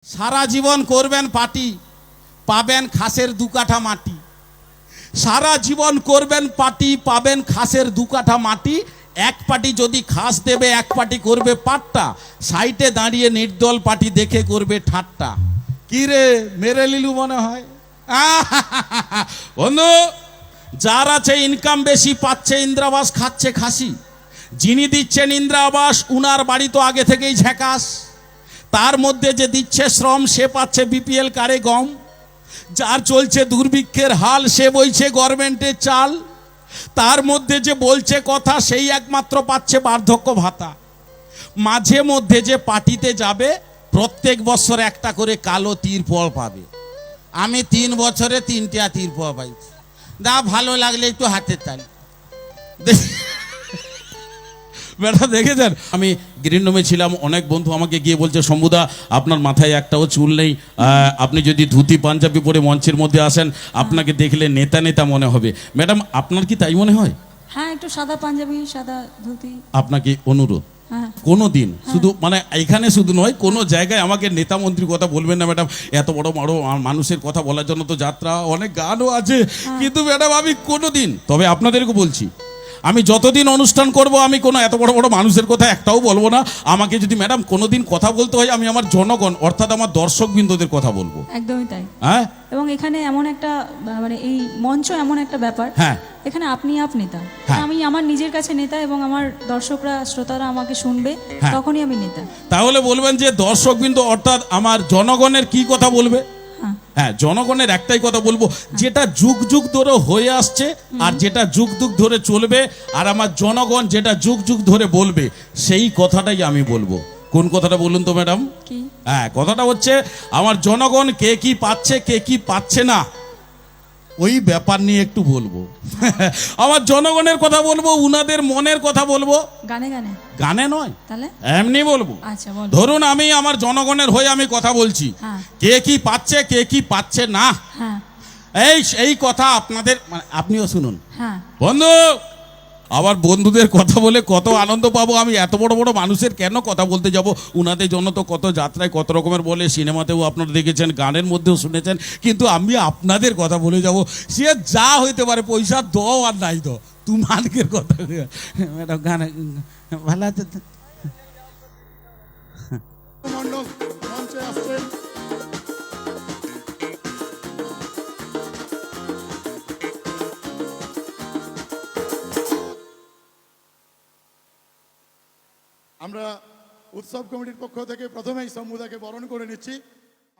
সারা জীবন করবেন পার্টি, পাবেন খাসের 2 কাঠা মাটি। সারা জীবন করবেন পার্টি, পাবেন খাসের 2 কাঠা মাটি। এক পার্টি যদি খাস দেবে, এক পার্টি করবে পাট্টা। সাইটে দাঁড়িয়ে নির্দল পার্টি দেখে করবে ঠাট্টা। কি রে মেরে লিলু মনে হয়? বন্ধু, যার আছে ইনকাম বেশি পাচ্ছে ইন্দিরাবাস, খাচ্ছে খাসি। যিনি দিচ্ছেন ইন্দিরাবাস উনার বাড়ি তো আগে থেকেই ঝ্যাকাস। তার মধ্যে যে দিচ্ছে শ্রম সে পাচ্ছে বিপিএল কারে গম। যার চলছে দুর্ভিক্ষের হাল সে বইছে গভর্নমেন্টের চাল। তার মধ্যে যে বলছে কথা সেই একমাত্র পাচ্ছে বার্ধক্য ভাতা। মাঝে মধ্যে যে পার্টিতে যাবে প্রত্যেক বছর একটা করে কালো তিরপল পাবে। আমি 3 বছরে 3টা তিরপল পাইছি। দা ভালো লাগলে একটু হাতের তালি। ম্যাডাম দেখেছেন, আমি গ্রিন রুমে ছিলাম, অনেক বন্ধু আমাকে গিয়ে বলছে শম্ভুদা আপনার মাথায় একটাও চুল নেই, আপনি যদি ধুতি পাঞ্জাবি পরে মঞ্চের মধ্যে আসেন আপনাকে দেখলে নেতা নেতা মনে হবে। ম্যাডাম আপনার কি তাই মনে হয়? হ্যাঁ, একটু সাদা পাঞ্জাবি সাদা ধুতি। আপনাকে অনুরোধ, কোনো দিন শুধু মানে এখানে শুধু নয়, কোনো জায়গায় আমাকে নেতা মন্ত্রীর কথা বলবেন না ম্যাডাম। এত বড় বড় মানুষের কথা বলার জন্য তো যাত্রা অনেক গানও আছে, কিন্তু ম্যাডাম আমি কোনো দিন, তবে আপনাদেরকে বলছি আমি যতদিন অনুষ্ঠান করব আমি কোনো এত বড় বড় মানুষের কথা একটাও বলবো না। আমাকে যদি ম্যাডাম কোনো দিন কথা বলতে হয় আমি আমার জনগণ অর্থাৎ আমার দর্শকবৃন্দদের কথা বলবো। একদমই তাই। হ্যাঁ, এবং এখানে এমন একটা মানে এই মঞ্চ এমন একটা ব্যাপার, হ্যাঁ এখানে আপনি নেতা। হ্যাঁ। আমি আমার নিজের কাছে নেতা এবং আমার দর্শকরা শ্রোতারা আমাকে শুনবে, তখনই আমি নেতা। তাহলে বলবেন যে দর্শকবৃন্দ অর্থাৎ আমার জনগণের কি কথা বলবে? হ্যাঁ, জনগণের একটাই কথা বলবো, যেটা যুগ যুগ ধরে হয়ে আসছে আর যেটা যুগ যুগ ধরে চলবে, আর আমার জনগণ যেটা যুগ যুগ ধরে বলবে সেই কথাটাই আমি বলবো। কোন কথাটা বলুন তো ম্যাডাম? হ্যাঁ, কথাটা হচ্ছে আমার জনগণ কে কি পাচ্ছে কে কি পাচ্ছে না ওই ব্যাপার নিয়ে একটু বলবো। আমার জনগণের কথা বলবো, উনাদের মনের কথা বলবো। গানে গানে গানে নয়, তাহলে এমনি বলবো। আচ্ছা, ধরুন আমি আমার জনগণের হয়ে আমি কথা বলছি, কে কি পাচ্ছে কে কি পাচ্ছে না, এই কথা আপনাদের মানে আপনিও শুনুন। বন্ধু, আবার বন্ধুদের কথা বলে কত আনন্দ পাবো। আমি এত বড় বড় মানুষের কেন কথা বলতে যাব? উনাদের জন্য তো কত যাত্রায় কত রকমের বলে, সিনেমাতেও আপনারা দেখেছেন, গানের মধ্যেও শুনেছেন, কিন্তু আমি আপনাদের কথা বলে যাব। সে যা হইতে পারে, পয়সা দাও আর নাই দাও, তোমাদের কথা। ম্যাডাম গানে ভালো আছে? আমরা উৎসব কমিটির পক্ষ থেকে প্রথমেই শম্ভুদাকে বরণ করে নিচ্ছি।